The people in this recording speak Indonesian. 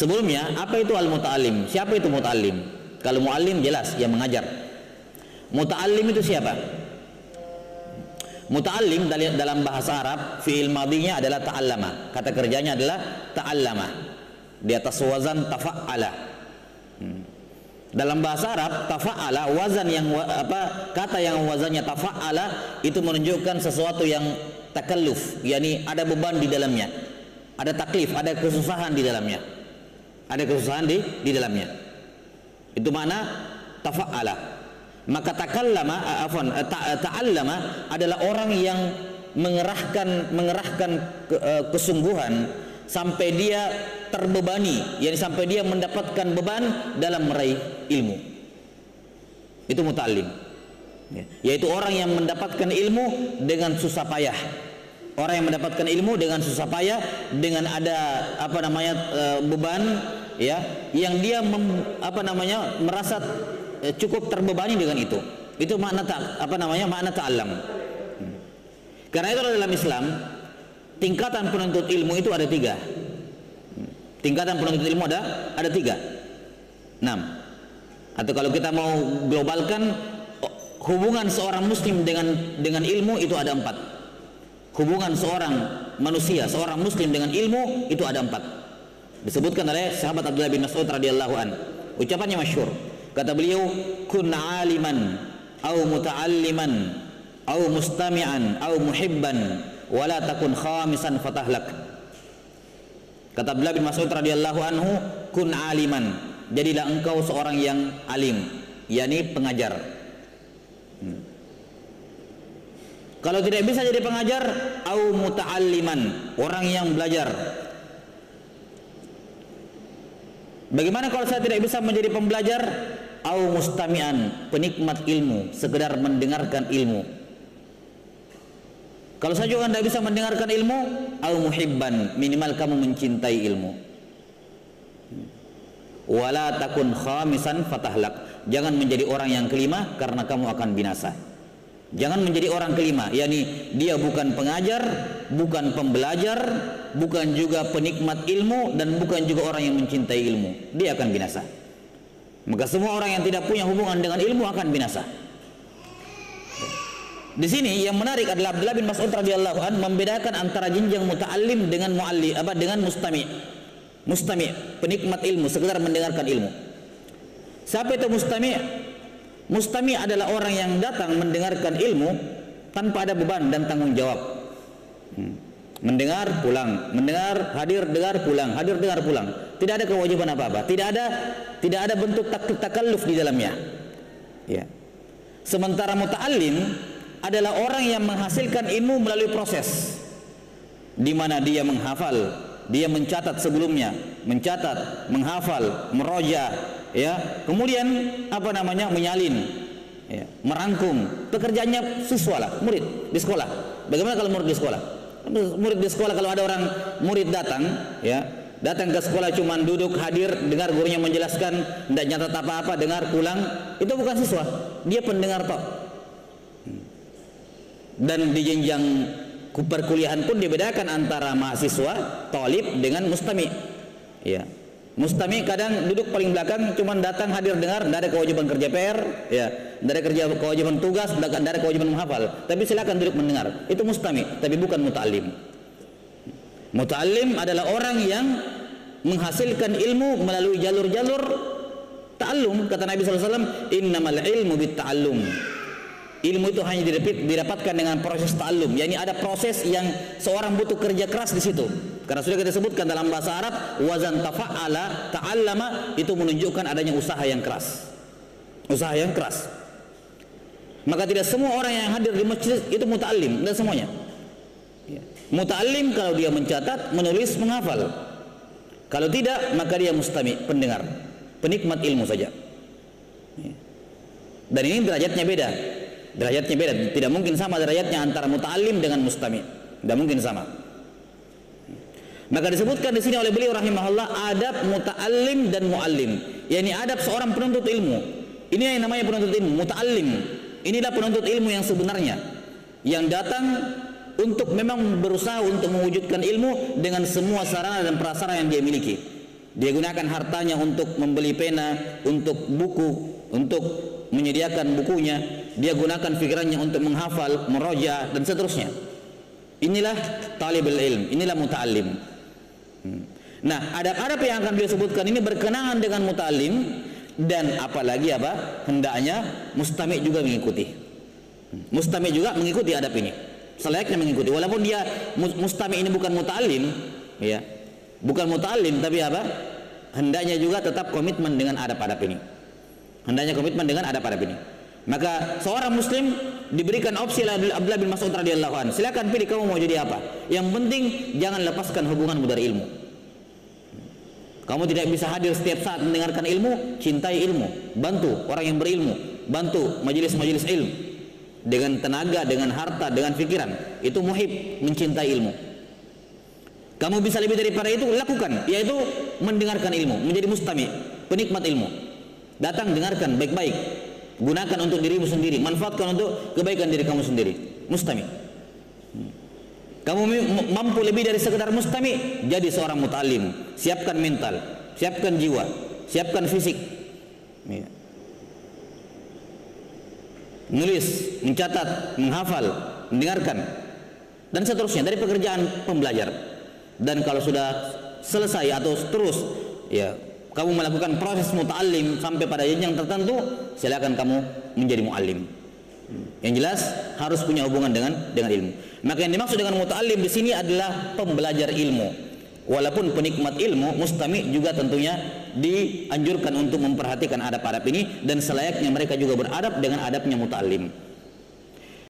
Sebelumnya, apa itu al-muta'allim? Siapa itu muta'allim? Kalau mu'allim jelas, yang mengajar. Muta'allim itu siapa? Muta'allim dalam bahasa Arab, fi'il madhinya adalah ta'allama. Kata kerjanya adalah ta'allama. Di atas wazan tafa'ala. Dalam bahasa Arab, tafa'ala, wazan yang kata yang wazannya tafa'ala itu menunjukkan sesuatu yang takalluf, yakni ada beban di dalamnya. Ada taklif, ada kesusahan di dalamnya. Ada kesusahan di dalamnya. Itu makna tafa'ala. Maka ta'allama adalah orang yang mengerahkan kesungguhan sampai dia terbebani, yakni sampai dia mendapatkan beban dalam meraih ilmu. Itu muta'allim. Yaitu orang yang mendapatkan ilmu dengan susah payah. Orang yang mendapatkan ilmu dengan susah payah, dengan ada beban, ya, yang dia merasa cukup terbebani dengan itu. Itu makna makna ta'allam. Karena itu dalam Islam tingkatan penuntut ilmu itu ada 3. Tingkatan penuntut ilmu ada 3. 6. Atau kalau kita mau globalkan, hubungan seorang muslim dengan ilmu itu ada 4. Hubungan seorang manusia, seorang muslim dengan ilmu itu ada 4. Disebutkan oleh sahabat Abdullah bin Mas'ud radhiyallahu an. Ucapannya masyhur. Kata beliau, kun aliman au muta'alliman au mustami'an au muhibban wa la takun khamisan fatahlak. Kata Abdullah bin Mas'ud radhiyallahu anhu, kun aliman, jadilah engkau seorang yang alim, yakni pengajar. Kalau tidak bisa jadi pengajar, au muta'alliman, orang yang belajar. Bagaimana kalau saya tidak bisa menjadi pembelajar? Au mustami'an, penikmat ilmu, sekedar mendengarkan ilmu. Kalau saya juga tidak bisa mendengarkan ilmu, au muhibban, minimal kamu mencintai ilmu. Wala takun khamisan fatahlak, jangan menjadi orang yang kelima karena kamu akan binasa. Jangan menjadi orang kelima, yakni dia bukan pengajar, bukan pembelajar, bukan juga penikmat ilmu, dan bukan juga orang yang mencintai ilmu. Dia akan binasa. Maka semua orang yang tidak punya hubungan dengan ilmu akan binasa. Di sini yang menarik adalah Abdullah bin Mas'ud radhiyallahu an membedakan antara jenjang muta'allim dengan dengan mustami'. Mustami', penikmat ilmu, sekedar mendengarkan ilmu. Siapa itu mustami'? Mustami' adalah orang yang datang mendengarkan ilmu tanpa ada beban dan tanggung jawab. Mendengar pulang, mendengar, hadir dengar pulang, hadir dengar pulang. Tidak ada kewajiban apa-apa, tidak ada bentuk takalluf di dalamnya. Ya. Sementara muta'allim adalah orang yang menghasilkan ilmu melalui proses, di mana dia menghafal, dia mencatat sebelumnya, mencatat, menghafal, meroja, ya, kemudian menyalin, ya, merangkum. Pekerjaannya siswa lah, murid di sekolah. Bagaimana kalau murid di sekolah? Murid di sekolah, kalau ada orang murid datang, ya, datang ke sekolah cuman duduk, hadir, dengar gurunya menjelaskan, tidak nyatat apa-apa, dengar, pulang, itu bukan siswa, dia pendengar toh. Dan di jenjang perkuliahan pun dibedakan antara mahasiswa, talib dengan mustami'. Ya. Mustami' kadang duduk paling belakang, cuman datang, hadir, dengar, tidak ada kewajiban kerja PR, ya, tidak ada kewajiban tugas, tidak ada kewajiban menghafal, tapi silakan duduk mendengar. Itu mustami', tapi bukan muta'allim. Muta'allim adalah orang yang menghasilkan ilmu melalui jalur-jalur ta'allum. Kata Nabi SAW, innamal ilmu bitta'allum. Ilmu itu hanya didapatkan dengan proses ta'allum, yakni ada proses yang seorang butuh kerja keras di situ. Karena sudah kita sebutkan dalam bahasa Arab, wazan tafa'ala, ta'allama, itu menunjukkan adanya usaha yang keras. Usaha yang keras. Maka tidak semua orang yang hadir di masjid itu muta'allim, tidak semuanya. Muta'allim kalau dia mencatat, menulis, menghafal. Kalau tidak, maka dia mustami', pendengar, penikmat ilmu saja. Dan ini derajatnya beda. Derajatnya beda, tidak mungkin sama derajatnya antara muta'allim dengan mustami'. Tidak mungkin sama. Maka disebutkan di sini oleh beliau rahimahullah adab muta'allim dan mu'allim. yakni adab seorang penuntut ilmu. Ini yang namanya penuntut ilmu, muta'allim. Inilah penuntut ilmu yang sebenarnya, yang datang untuk memang berusaha untuk mewujudkan ilmu dengan semua sarana dan prasarana yang dia miliki. Dia gunakan hartanya untuk membeli pena, untuk buku, untuk menyediakan bukunya. Dia gunakan pikirannya untuk menghafal, meroja, dan seterusnya. Inilah talibul ilm, inilah muta'allim. Nah, adab-adab yang akan beliau sebutkan ini berkenaan dengan muta'allim, dan apalagi apa? Hendaknya mustami' juga mengikuti. Mustami' juga mengikuti adab ini. Selayaknya mengikuti. Walaupun dia mustami' ini bukan muta'allim, ya. Bukan muta'allim, tapi apa? Hendaknya juga tetap komitmen dengan adab-adab ini. Hendaknya komitmen dengan adab-adab ini. Maka seorang muslim diberikan opsi oleh Abdullah bin Mas'ud radhiyallahu anhu. Silakan pilih kamu mau jadi apa. Yang penting jangan lepaskan hubunganmu dari ilmu. Kamu tidak bisa hadir setiap saat mendengarkan ilmu, cintai ilmu, bantu orang yang berilmu, bantu majelis-majelis ilmu dengan tenaga, dengan harta, dengan pikiran. Itu muhib, mencintai ilmu. Kamu bisa lebih daripada itu, lakukan, yaitu mendengarkan ilmu, menjadi mustami, penikmat ilmu. Datang dengarkan baik-baik, gunakan untuk dirimu sendiri, manfaatkan untuk kebaikan diri kamu sendiri. Mustami. Kamu mampu lebih dari sekedar mustami, jadi seorang muta'allim. Siapkan mental, siapkan jiwa, siapkan fisik. Menulis, mencatat, menghafal, mendengarkan, dan seterusnya dari pekerjaan pembelajar. Dan kalau sudah selesai atau terus, ya, kamu melakukan proses muta'allim sampai pada jenjang tertentu, silakan kamu menjadi mu'allim. Yang jelas harus punya hubungan dengan ilmu. Maka yang dimaksud dengan muta'allim di sini adalah pembelajar ilmu. Walaupun penikmat ilmu, mustami' juga tentunya dianjurkan untuk memperhatikan adab-adab ini, dan selayaknya mereka juga beradab dengan adabnya muta'allim.